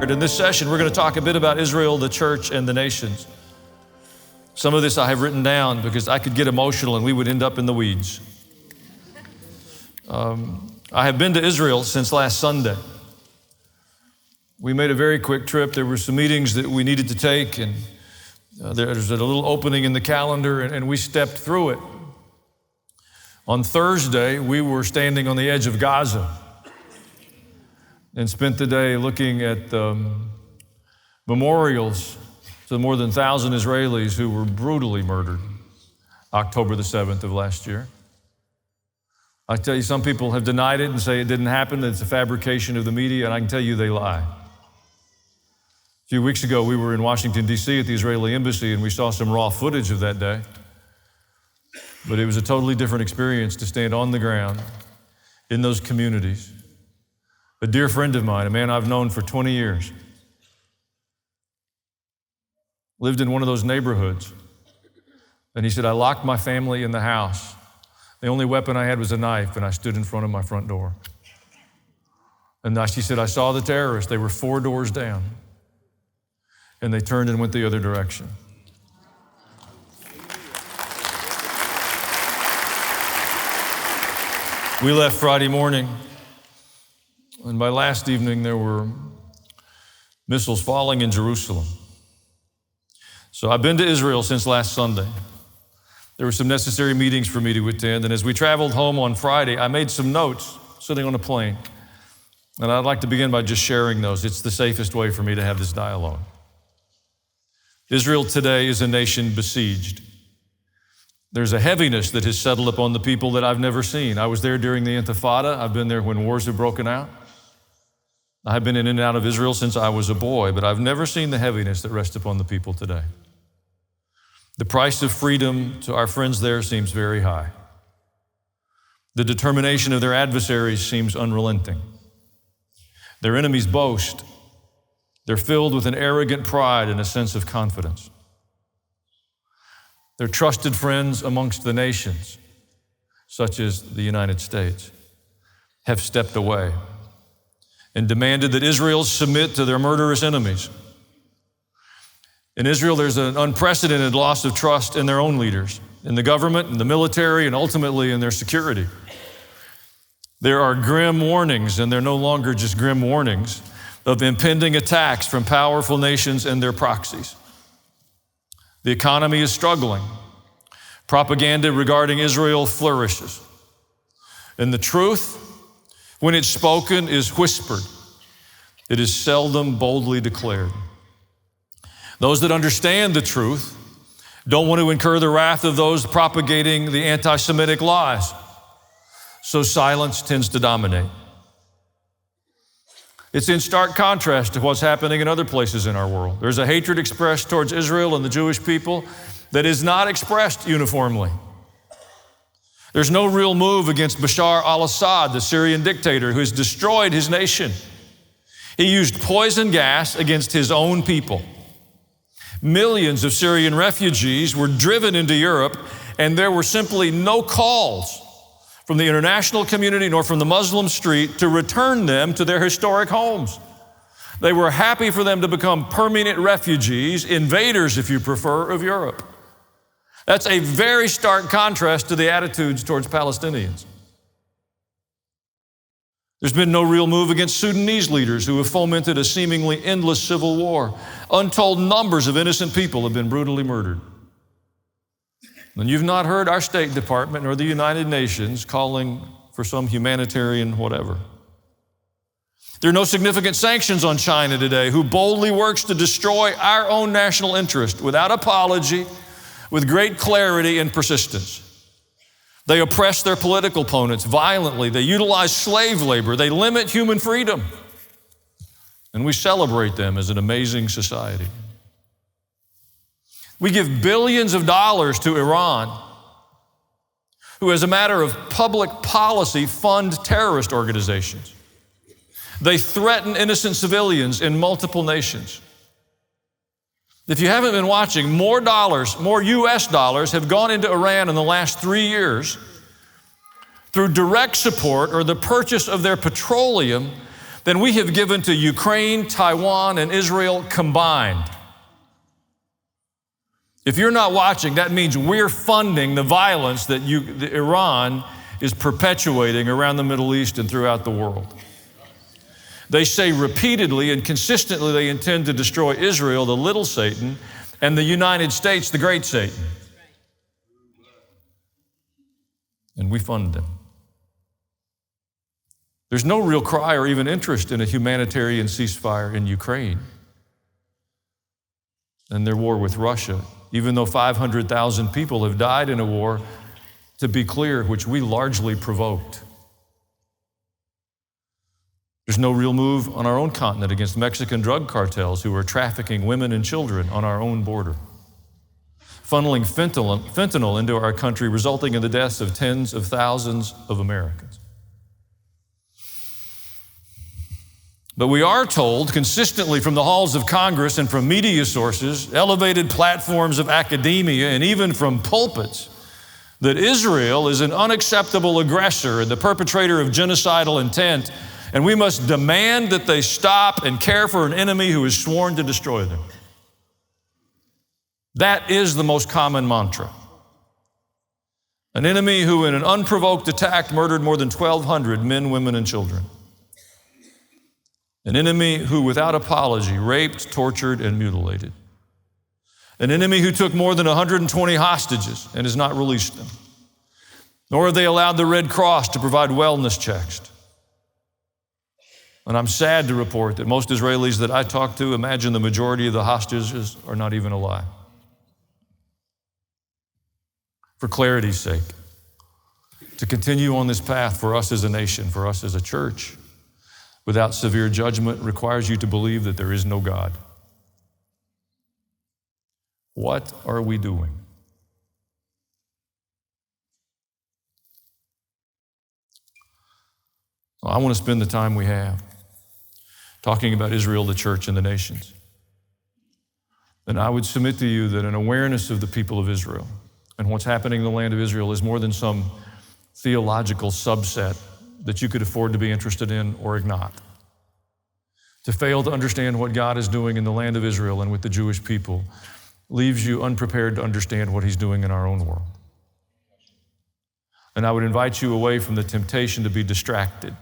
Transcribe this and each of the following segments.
In this session, we're going to talk a bit about Israel, the church, and the nations. Some of this I have written down because I could get emotional and we would end up in the weeds. I have been to Israel since last Sunday. We made a very quick trip. There were some meetings that we needed to take, and there's a little opening in the calendar, and we stepped through it. On Thursday, we were standing on the edge of Gaza and spent the day looking at memorials to more than 1,000 Israelis who were brutally murdered October the 7th of last year. I tell you, some people have denied it and say it didn't happen, that it's a fabrication of the media, and I can tell you they lie. A few weeks ago, we were in Washington, D.C. at the Israeli embassy, and we saw some raw footage of that day. But it was a totally different experience to stand on the ground in those communities. A dear friend of mine, a man I've known for 20 years, lived in one of those neighborhoods. And he said, I locked my family in the house. The only weapon I had was a knife, and I stood in front of my front door. And she said, I saw the terrorists. They were 4 doors down. And they turned and went the other direction. We left Friday morning, and by last evening there were missiles falling in Jerusalem. So I've been to Israel since last Sunday. There were some necessary meetings for me to attend, and as we traveled home on Friday, I made some notes sitting on a plane. And I'd like to begin by just sharing those. It's the safest way for me to have this dialogue. Israel today is a nation besieged. There's a heaviness that has settled upon the people that I've never seen. I was there during the Intifada. I've been there when wars have broken out. I've been in and out of Israel since I was a boy, but I've never seen the heaviness that rests upon the people today. The price of freedom to our friends there seems very high. The determination of their adversaries seems unrelenting. Their enemies boast. They're filled with an arrogant pride and a sense of confidence. Their trusted friends amongst the nations, such as the United States, have stepped away and demanded that Israel submit to their murderous enemies. In Israel, there's an unprecedented loss of trust in their own leaders, in the government, in the military, and ultimately in their security. There are grim warnings, and they're no longer just grim warnings, of impending attacks from powerful nations and their proxies. The economy is struggling. Propaganda regarding Israel flourishes. And the truth, when it's spoken, is whispered. It is seldom boldly declared. Those that understand the truth don't want to incur the wrath of those propagating the anti-Semitic lies. So silence tends to dominate. It's in stark contrast to what's happening in other places in our world. There's a hatred expressed towards Israel and the Jewish people that is not expressed uniformly. There's no real move against Bashar al-Assad, the Syrian dictator who has destroyed his nation. He used poison gas against his own people. Millions of Syrian refugees were driven into Europe, and there were simply no calls from the international community nor from the Muslim street to return them to their historic homes. They were happy for them to become permanent refugees, invaders, if you prefer, of Europe. That's a very stark contrast to the attitudes towards Palestinians. There's been no real move against Sudanese leaders who have fomented a seemingly endless civil war. Untold numbers of innocent people have been brutally murdered. And you've not heard our State Department or the United Nations calling for some humanitarian whatever. There are no significant sanctions on China today, who boldly works to destroy our own national interest without apology, with great clarity and persistence. They oppress their political opponents violently. They utilize slave labor. They limit human freedom. And we celebrate them as an amazing society. We give billions of dollars to Iran, who, as a matter of public policy, fund terrorist organizations. They threaten innocent civilians in multiple nations. If you haven't been watching, more U.S. dollars have gone into Iran in the last 3 years through direct support or the purchase of their petroleum than we have given to Ukraine, Taiwan, and Israel combined. If you're not watching, that means we're funding the violence that Iran is perpetuating around the Middle East and throughout the world. They say repeatedly and consistently they intend to destroy Israel, the little Satan, and the United States, the great Satan. And we fund them. There's no real cry or even interest in a humanitarian ceasefire in Ukraine and their war with Russia, even though 500,000 people have died in a war, to be clear, which we largely provoked. There's no real move on our own continent against Mexican drug cartels who are trafficking women and children on our own border, funneling fentanyl into our country, resulting in the deaths of tens of thousands of Americans. But we are told consistently from the halls of Congress and from media sources, elevated platforms of academia, and even from pulpits, that Israel is an unacceptable aggressor and the perpetrator of genocidal intent, and we must demand that they stop and care for an enemy who is sworn to destroy them. That is the most common mantra. An enemy who in an unprovoked attack murdered more than 1,200 men, women, and children. An enemy who without apology raped, tortured, and mutilated. An enemy who took more than 120 hostages and has not released them. Nor have they allowed the Red Cross to provide wellness checks. And I'm sad to report that most Israelis that I talk to imagine the majority of the hostages are not even alive. For clarity's sake, to continue on this path for us as a nation, for us as a church, without severe judgment requires you to believe that there is no God. What are we doing? Well, I want to spend the time we have talking about Israel, the church, and the nations. And I would submit to you that an awareness of the people of Israel and what's happening in the land of Israel is more than some theological subset that you could afford to be interested in or not. To fail to understand what God is doing in the land of Israel and with the Jewish people leaves you unprepared to understand what He's doing in our own world. And I would invite you away from the temptation to be distracted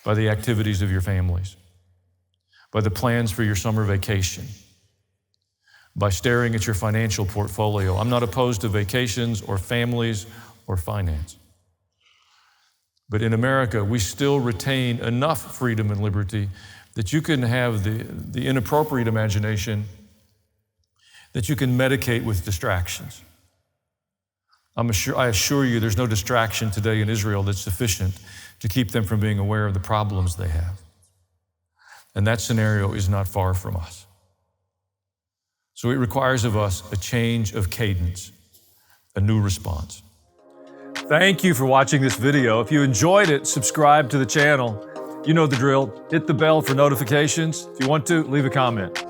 by the activities of your families, by the plans for your summer vacation, by staring at your financial portfolio. I'm not opposed to vacations or families or finance. But in America, we still retain enough freedom and liberty that you can have the inappropriate imagination, that you can medicate with distractions. I assure you there's no distraction today in Israel that's sufficient to keep them from being aware of the problems they have. And that scenario is not far from us. So it requires of us a change of cadence, a new response. Thank you for watching this video. If you enjoyed it, subscribe to the channel. You know the drill. Hit the bell for notifications. If you want to, leave a comment.